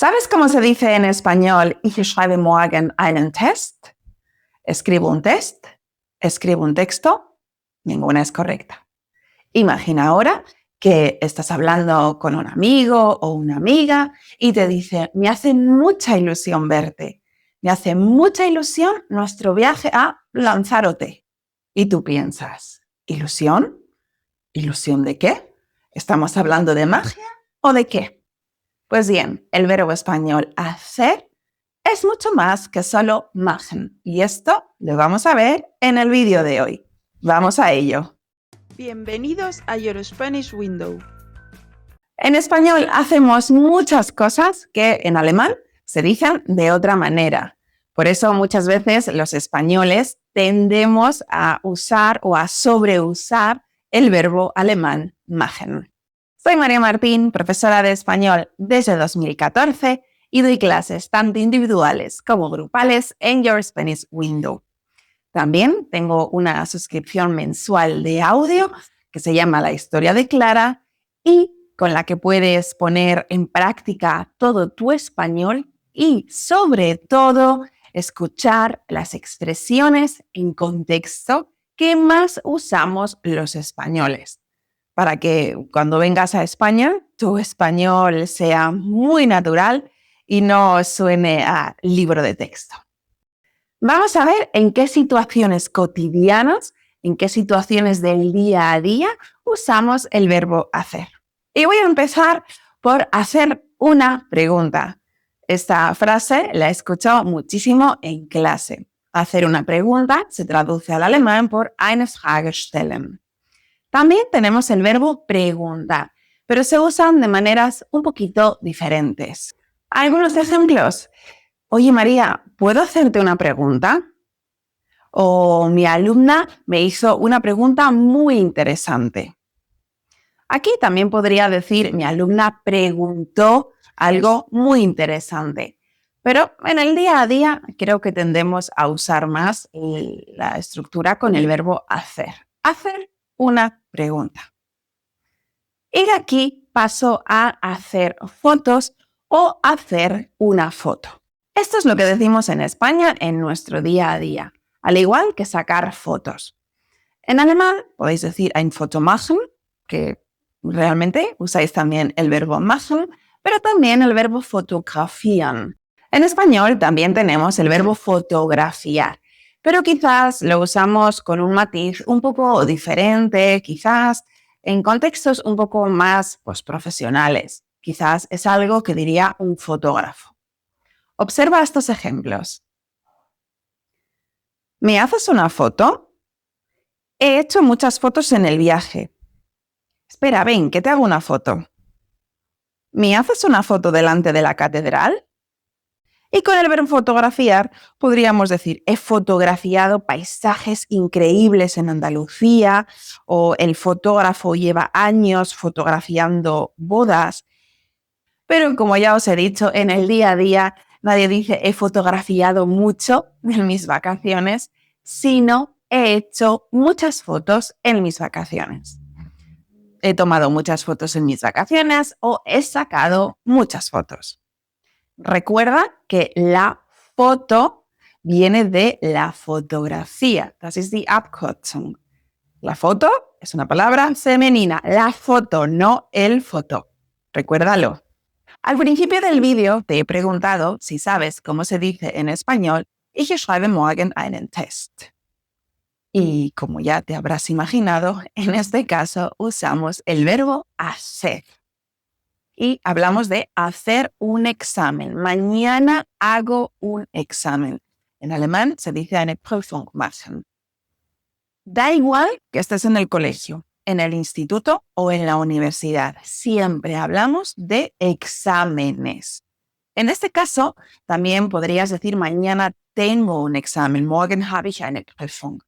¿Sabes cómo se dice en español Ich schreibe morgen einen Test? Escribo un test, escribo un texto, ninguna es correcta. Imagina ahora que estás hablando con un amigo o una amiga y te dice, me hace mucha ilusión verte, me hace mucha ilusión nuestro viaje a Lanzarote. Y tú piensas, ¿ilusión? ¿Ilusión de qué? ¿Estamos hablando de magia o de qué? Pues bien, el verbo español hacer es mucho más que solo machen y esto lo vamos a ver en el vídeo de hoy. ¡Vamos a ello! Bienvenidos a Your Spanish Window. En español hacemos muchas cosas que en alemán se dicen de otra manera. Por eso muchas veces los españoles tendemos a usar o a sobreusar el verbo alemán machen. Soy María Martín, profesora de español desde 2014 y doy clases tanto individuales como grupales en Your Spanish Window. También tengo una suscripción mensual de audio que se llama La Historia de Clara y con la que puedes poner en práctica todo tu español y, sobre todo, escuchar las expresiones en contexto que más usamos los españoles, para que cuando vengas a España tu español sea muy natural y no suene a libro de texto. Vamos a ver en qué situaciones cotidianas, en qué situaciones del día a día usamos el verbo hacer. Y voy a empezar por hacer una pregunta. Esta frase la he escuchado muchísimo en clase. Hacer una pregunta se traduce al alemán por eine Frage stellen. También tenemos el verbo preguntar, pero se usan de maneras un poquito diferentes. Algunos ejemplos. Oye María, ¿puedo hacerte una pregunta? O mi alumna me hizo una pregunta muy interesante. Aquí también podría decir mi alumna preguntó algo muy interesante. Pero en el día a día creo que tendemos a usar más la estructura con el verbo hacer. Hacer una pregunta. Y de aquí paso a hacer fotos o hacer una foto. Esto es lo que decimos en España en nuestro día a día, al igual que sacar fotos. En alemán podéis decir ein Foto machen, que realmente usáis también el verbo machen, pero también el verbo fotografieren. En español también tenemos el verbo fotografiar, pero quizás lo usamos con un matiz un poco diferente, quizás en contextos un poco más profesionales. Quizás es algo que diría un fotógrafo. Observa estos ejemplos. ¿Me haces una foto? He hecho muchas fotos en el viaje. Espera, ven, que te hago una foto. ¿Me haces una foto delante de la catedral? Y con el verbo fotografiar podríamos decir, he fotografiado paisajes increíbles en Andalucía, o el fotógrafo lleva años fotografiando bodas. Pero como ya os he dicho, en el día a día nadie dice he fotografiado mucho en mis vacaciones, sino he hecho muchas fotos en mis vacaciones. He tomado muchas fotos en mis vacaciones o he sacado muchas fotos. Recuerda que la foto viene de la fotografía. Das ist die Abkürzung. La foto es una palabra femenina. La foto, no el foto. Recuérdalo. Al principio del vídeo te he preguntado si sabes cómo se dice en español Ich schreibe morgen einen Test. Y como ya te habrás imaginado, en este caso usamos el verbo hacer. Y hablamos de hacer un examen. Mañana hago un examen. En alemán se dice eine Prüfung machen. Da igual que estés en el colegio, en el instituto o en la universidad. Siempre hablamos de exámenes. En este caso, también podrías decir mañana tengo un examen. Morgen habe ich eine Prüfung.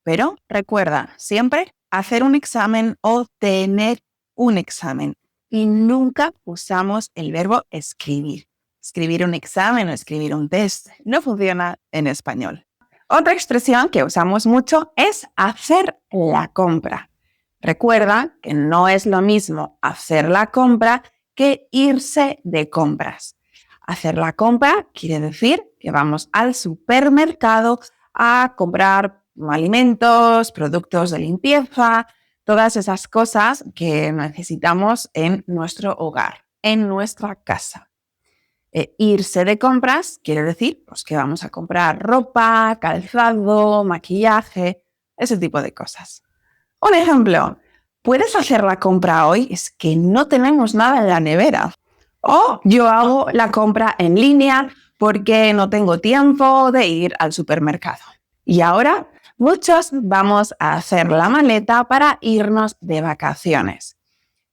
Pero recuerda, siempre hacer un examen o tener un examen. Y nunca usamos el verbo escribir. Escribir un examen o escribir un test no funciona en español. Otra expresión que usamos mucho es hacer la compra. Recuerda que no es lo mismo hacer la compra que irse de compras. Hacer la compra quiere decir que vamos al supermercado a comprar alimentos, productos de limpieza, todas esas cosas que necesitamos en nuestro hogar, en nuestra casa. Irse de compras quiere decir pues, que vamos a comprar ropa, calzado, maquillaje, ese tipo de cosas. Un ejemplo, ¿puedes hacer la compra hoy? Es que no tenemos nada en la nevera. O yo hago la compra en línea porque no tengo tiempo de ir al supermercado. Y ahora muchos vamos a hacer la maleta para irnos de vacaciones.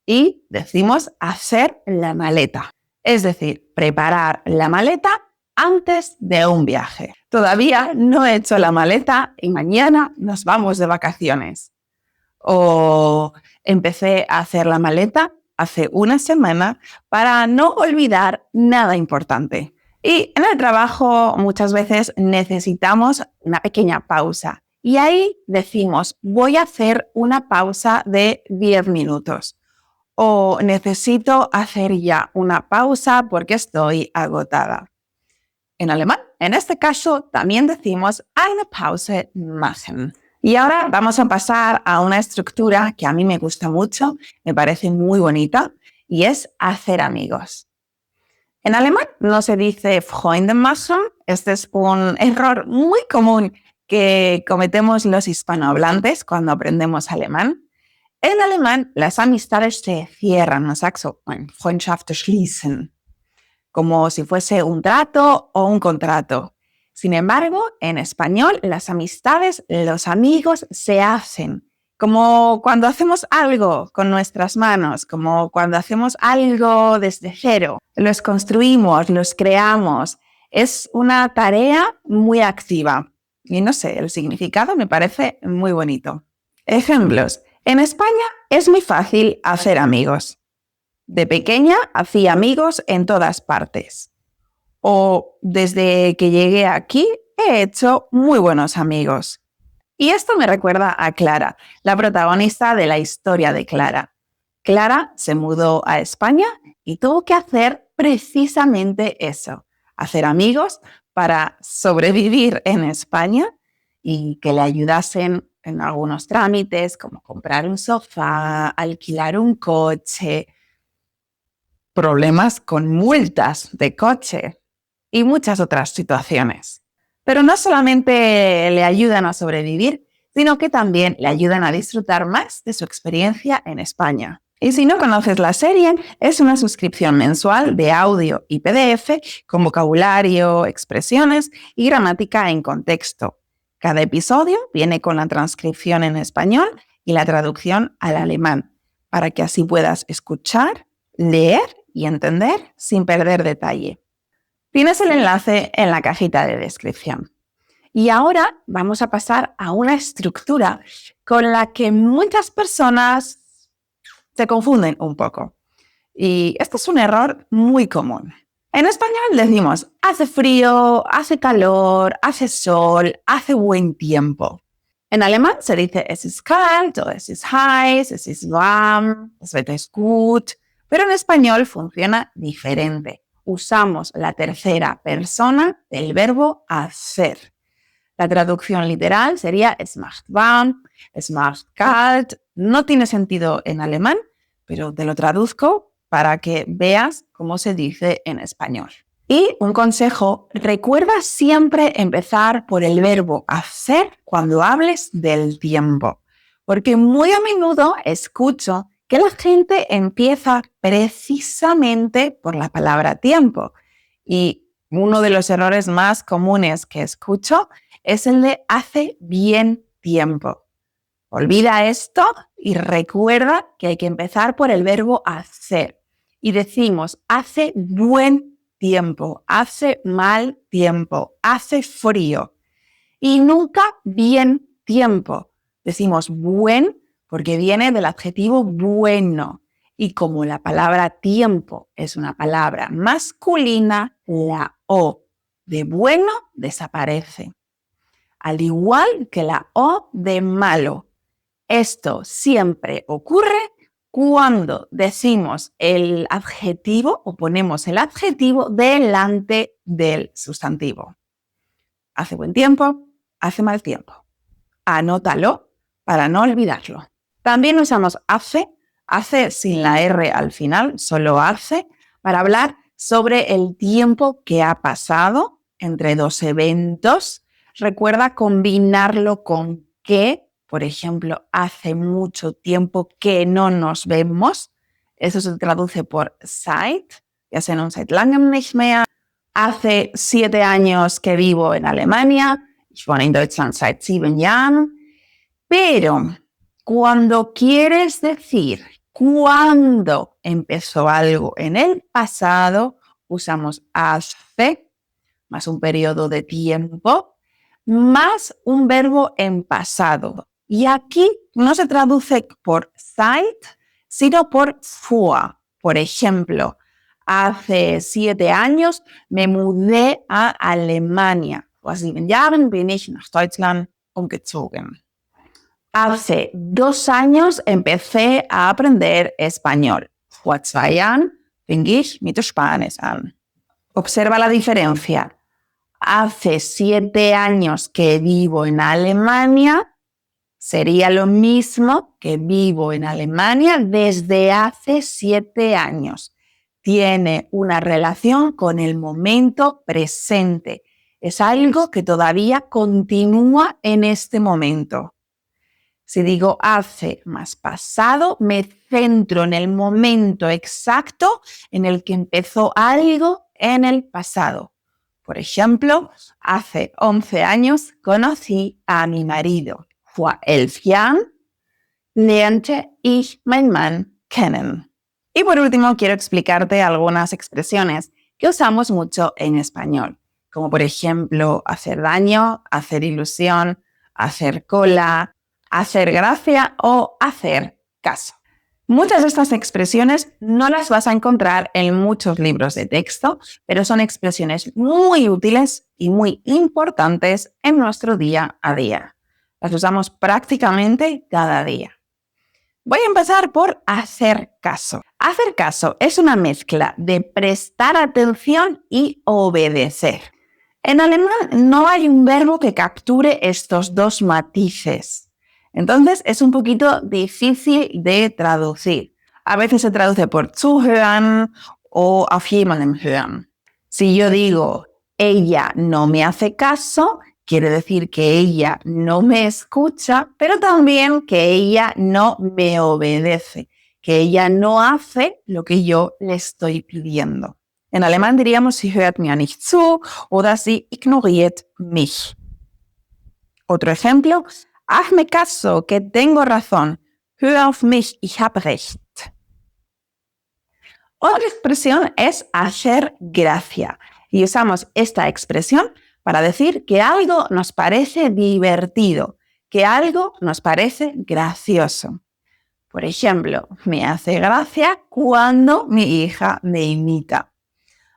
Y decimos hacer la maleta. Es decir, preparar la maleta antes de un viaje. Todavía no he hecho la maleta y mañana nos vamos de vacaciones. O empecé a hacer la maleta hace una semana para no olvidar nada importante. Y en el trabajo muchas veces necesitamos una pequeña pausa. Y ahí decimos, voy a hacer una pausa de 10 minutos. O necesito hacer ya una pausa porque estoy agotada. En alemán, en este caso, también decimos eine Pause machen. Y ahora vamos a pasar a una estructura que a mí me gusta mucho, me parece muy bonita, y es hacer amigos. En alemán no se dice Freunde machen, este es un error muy común que cometemos los hispanohablantes cuando aprendemos alemán. En alemán las amistades se cierran, man sagt so, Freundschaften schließen, como si fuese un trato o un contrato. Sin embargo, en español, las amistades, los amigos se hacen, como cuando hacemos algo con nuestras manos, como cuando hacemos algo desde cero. Los construimos, los creamos. Es una tarea muy activa. Y no sé, el significado me parece muy bonito. Ejemplos. En España es muy fácil hacer amigos. De pequeña hacía amigos en todas partes. O desde que llegué aquí he hecho muy buenos amigos. Y esto me recuerda a Clara, la protagonista de la historia de Clara. Clara se mudó a España y tuvo que hacer precisamente eso, hacer amigos para sobrevivir en España y que le ayudasen en algunos trámites como comprar un sofá, alquilar un coche, problemas con multas de coche y muchas otras situaciones. Pero no solamente le ayudan a sobrevivir, sino que también le ayudan a disfrutar más de su experiencia en España. Y si no conoces la serie, es una suscripción mensual de audio y PDF con vocabulario, expresiones y gramática en contexto. Cada episodio viene con la transcripción en español y la traducción al alemán, para que así puedas escuchar, leer y entender sin perder detalle. Tienes el enlace en la cajita de descripción. Y ahora vamos a pasar a una estructura con la que muchas personas se confunden un poco. Y este es un error muy común. En español decimos hace frío, hace calor, hace sol, hace buen tiempo. En alemán se dice es ist kalt o es ist heiß, es ist warm, das Wetter ist gut. Pero en español funciona diferente. Usamos la tercera persona del verbo hacer. La traducción literal sería es macht warm, es macht kalt. No tiene sentido en alemán, pero te lo traduzco para que veas cómo se dice en español. Y un consejo, recuerda siempre empezar por el verbo hacer cuando hables del tiempo, porque muy a menudo escucho que la gente empieza precisamente por la palabra tiempo. Y uno de los errores más comunes que escucho es el de hace bien tiempo. Olvida esto y recuerda que hay que empezar por el verbo hacer. Y decimos hace buen tiempo, hace mal tiempo, hace frío. Y nunca bien tiempo. Decimos buen porque viene del adjetivo bueno. Y como la palabra tiempo es una palabra masculina, la O de bueno desaparece. Al igual que la O de malo. Esto siempre ocurre cuando decimos el adjetivo o ponemos el adjetivo delante del sustantivo. Hace buen tiempo, hace mal tiempo. Anótalo para no olvidarlo. También usamos hace sin la R al final, solo hace, para hablar sobre el tiempo que ha pasado entre dos eventos. Recuerda combinarlo con que, por ejemplo, hace mucho tiempo que no nos vemos. Eso se traduce por seit. Wir sehen uns seit langem nicht mehr. Hace 7 años que vivo en Alemania. Ich wohne in Deutschland seit 7 Jahren. Pero cuando quieres decir cuándo empezó algo en el pasado, usamos hace, más un periodo de tiempo, más un verbo en pasado. Y aquí no se traduce por seit, sino por vor. Por ejemplo, hace 7 años me mudé a Alemania. Vor 7 Jahren bin ich nach Deutschland umgezogen. Hace 2 años empecé a aprender español. Vor 2 Jahren fing ich mit Spanisch an. Observa la diferencia. Hace 7 años que vivo en Alemania sería lo mismo que vivo en Alemania desde hace 7 años. Tiene una relación con el momento presente. Es algo que todavía continúa en este momento. Si digo hace más pasado, me centro en el momento exacto en el que empezó algo en el pasado. Por ejemplo, hace 11 años conocí a mi marido. Vor 11 Jahren lernte ich meinen Mann kennen. Y por último, quiero explicarte algunas expresiones que usamos mucho en español, como por ejemplo, hacer daño, hacer ilusión, hacer cola, hacer gracia o hacer caso. Muchas de estas expresiones no las vas a encontrar en muchos libros de texto, pero son expresiones muy útiles y muy importantes en nuestro día a día. Las usamos prácticamente cada día. Voy a empezar por hacer caso. Hacer caso es una mezcla de prestar atención y obedecer. En alemán no hay un verbo que capture estos dos matices. Entonces es un poquito difícil de traducir. A veces se traduce por zuhören o auf jemanden hören. Si yo digo, ella no me hace caso, quiere decir que ella no me escucha, pero también que ella no me obedece, que ella no hace lo que yo le estoy pidiendo. En alemán diríamos, sie hört mir nicht zu oder sie ignoriert mich. Otro ejemplo, hazme caso, que tengo razón. Hör auf mich, ich habe recht. Otra expresión es hacer gracia. Y usamos esta expresión para decir que algo nos parece divertido, que algo nos parece gracioso. Por ejemplo, me hace gracia cuando mi hija me imita.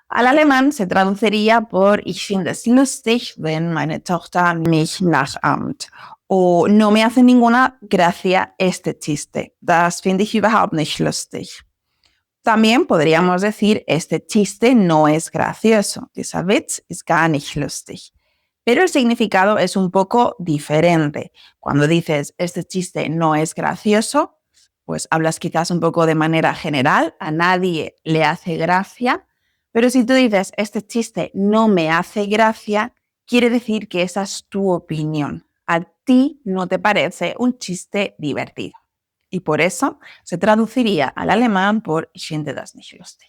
Al alemán se traduciría por Ich finde es lustig, wenn meine Tochter mich nachahmt. O no me hace ninguna gracia este chiste. Das finde ich überhaupt nicht lustig. También podríamos decir este chiste no es gracioso. Dieser Witz ist gar nicht lustig. Pero el significado es un poco diferente. Cuando dices este chiste no es gracioso, pues hablas quizás un poco de manera general, a nadie le hace gracia. Pero si tú dices este chiste no me hace gracia, quiere decir que esa es tu opinión. A ti no te parece un chiste divertido. Y por eso se traduciría al alemán por Ich finde das nicht lustig.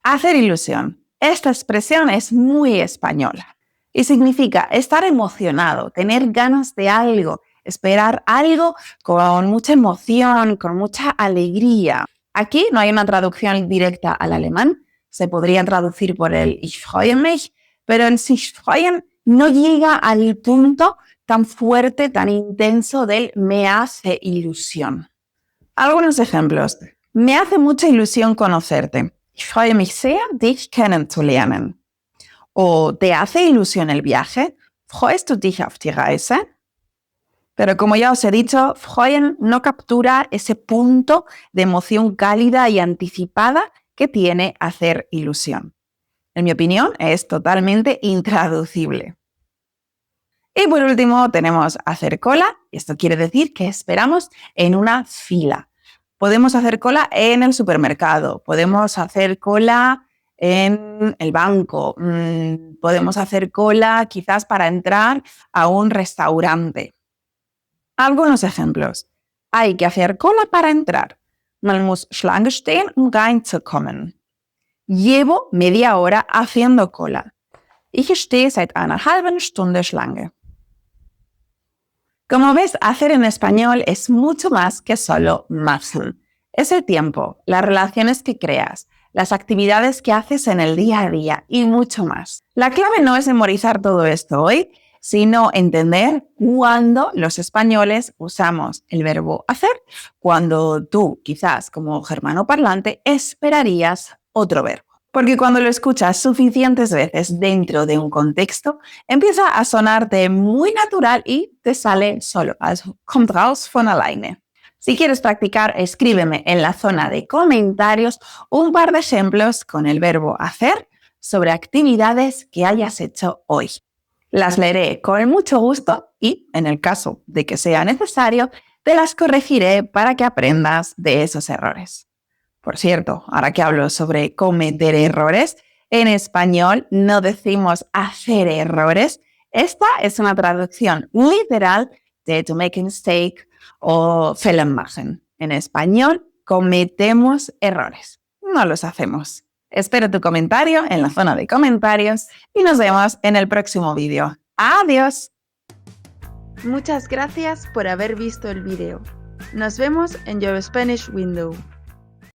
Hacer ilusión. Esta expresión es muy española y significa estar emocionado, tener ganas de algo, esperar algo con mucha emoción, con mucha alegría. Aquí no hay una traducción directa al alemán. Se podría traducir por el Ich freue mich, pero el sich freuen no llega al punto tan fuerte, tan intenso del me hace ilusión. Algunos ejemplos. Me hace mucha ilusión conocerte. Ich freue mich sehr, dich kennenzulernen. O ¿te hace ilusión el viaje? ¿Freust du dich auf die Reise? Pero como ya os he dicho, freuen no captura ese punto de emoción cálida y anticipada que tiene hacer ilusión. En mi opinión, es totalmente intraducible. Y por último tenemos hacer cola, y esto quiere decir que esperamos en una fila. Podemos hacer cola en el supermercado, podemos hacer cola en el banco, podemos hacer cola quizás para entrar a un restaurante. Algunos ejemplos. Hay que hacer cola para entrar. Man muss Schlange stehen, reinzukommen. Llevo media hora haciendo cola. Ich stehe seit einer halben Stunde Schlange. Como ves, hacer en español es mucho más que solo machen. Es el tiempo, las relaciones que creas, las actividades que haces en el día a día y mucho más. La clave no es memorizar todo esto hoy, sino entender cuándo los españoles usamos el verbo hacer, cuando tú, quizás como germanoparlante, esperarías otro verbo. Porque cuando lo escuchas suficientes veces dentro de un contexto, empieza a sonarte muy natural y te sale solo. Also kommt raus von alleine. Si quieres practicar, escríbeme en la zona de comentarios un par de ejemplos con el verbo hacer sobre actividades que hayas hecho hoy. Las leeré con mucho gusto y, en el caso de que sea necesario, te las corregiré para que aprendas de esos errores. Por cierto, ahora que hablo sobre cometer errores, en español no decimos hacer errores. Esta es una traducción literal de to make a mistake o Fehler machen. En español, cometemos errores, no los hacemos. Espero tu comentario en la zona de comentarios y nos vemos en el próximo vídeo. ¡Adiós! Muchas gracias por haber visto el video. Nos vemos en Your Spanish Window.